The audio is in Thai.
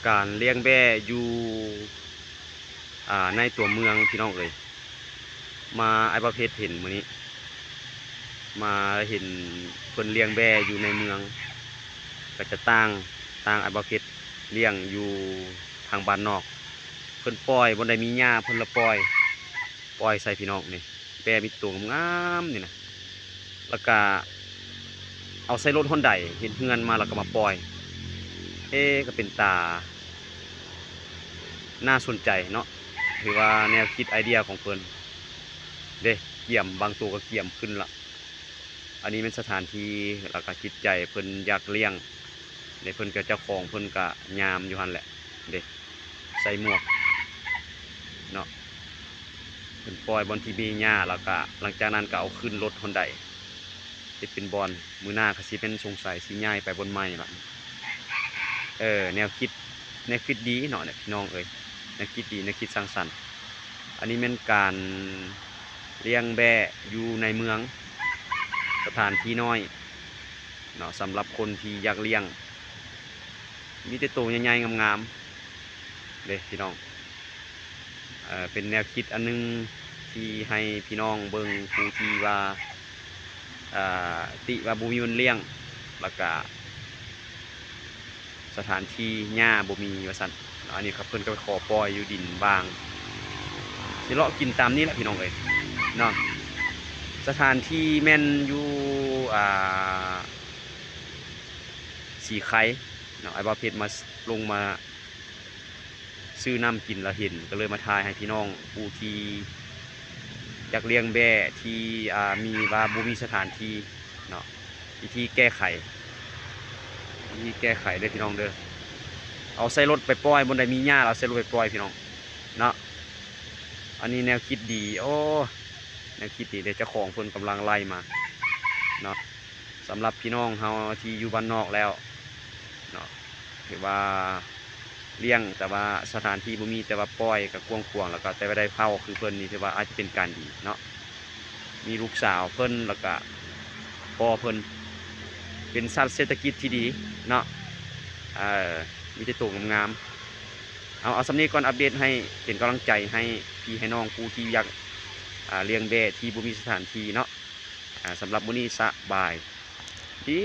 การเลี้ยงแบ่อยู่ในตัวเมืองพี่น้องเอ๋ยมาไอ้ประเภทเห็นมื้อนี้มาเห็นเพิ่นเลี้ยงแบ่อยู่ในเมืองก็จะต่างไอ้ประเภทเลี้ยงอยู่ทางบ้านนอกเพิ่นปล่อยบ่ได้มีหญ้าเพิ่นละปล่อยใส่พี่น้องนี่แบ่มีตัวงามๆนี่นะแล้วก็เอาใส่รถ Hyundai เฮ็ดเรือนมาแล้วก็มาปล่อยก็เป็นตาน่าสนใจเนาะถือว่าแนวคิดไอเดียของเพิ่นเด้เกี่ยมบางตัวก็เกี่ยมขึ้นละอันนี้เป็นสถานที่แล้วก็จิตใจเพิ่นอยากเลี้ยงเด้เพิ่นก็เจ้าของเพิ่นก็ยามอยู่หั่นแหละเด้ใส่หมวกเนาะเพิ่นปล่อยบอนที่มีหญ้าแล้วก็หลังจากนั้นก็เอาขึ้นรถ Hyundai เฮ็ดเป็นบอนมื้อหน้าก็สิเป็นสงสัยสิย้ายไปบนใหม่ล่ะแนวคิดดีเนาะเนี่ยพี่น้องเอ้ยแนวคิดดีแนวคิดสร้างสรรค์อันนี้เป็นการเลี้ยงแบะอยู่ในเมืองสถานที่น้อยเนาะสำหรับคนที่อยากเลี้ยงมีแต่ตัวใหญ่ๆงามๆเลยพี่น้องเป็นแนวคิดอันนึงที่ให้พี่น้องเบิ่งผู้ที่ว่าติว่าบ่มีมันเลี้ยงแล้วก็สถานที่หญ้าบ่มีว่าซั่นอันนี้ครับเพิ่นก็ขอปล่อยอยู่ดินบางสิเลาะกินตามนี้แหละพี่น้องเอ้ยเนาะสถานที่แม่นอยู่สีไข่เนาะไอ้บ่าวเพชรมาลงมาซื้อน้ำกินแล้วเห็นก็เลยมาทายให้พี่น้องผู้ที่อยากเลี้ยงแบะที่มีว่าบ่มีสถานที่เนาะวิธีแก้ไขเด้อพี่น้องเด้อเอาใส่รถไปปล่อยบนใดมีหญ้าเราใส่รถไปปล่อยพี่น้องเนาะอันนี้แนวคิดดีโอ้แนวคิดดีเดี๋ยวเจ้าของเพิ่นกำลังไล่มาเนาะสำหรับพี่น้องเฮาที่อยู่บ้านนอกแล้วเนาะถือว่าเลี้ยงแต่ว่าสถานที่บ่มีแต่ว่าปล่อยกับกวางๆแล้วก็แต่ว่าได้เผาคือเพิ่นนี่ถือว่าอาจจะเป็นการดีเนาะมีลูกสาวเพิ่นแล้วก็พ่อเพิ่นเป็นสัตว์เศรษฐกิจที่ดีเนาะมีแต่ตัวงามๆเอาสำนี้ก่อนอัปเดตให้เป็นกำลังใจให้พี่ให้น้องผู้ที่อยากเลี้ยงแบะที่บ่มีสถานที่เนาะสำหรับมื้อนี้สบายดี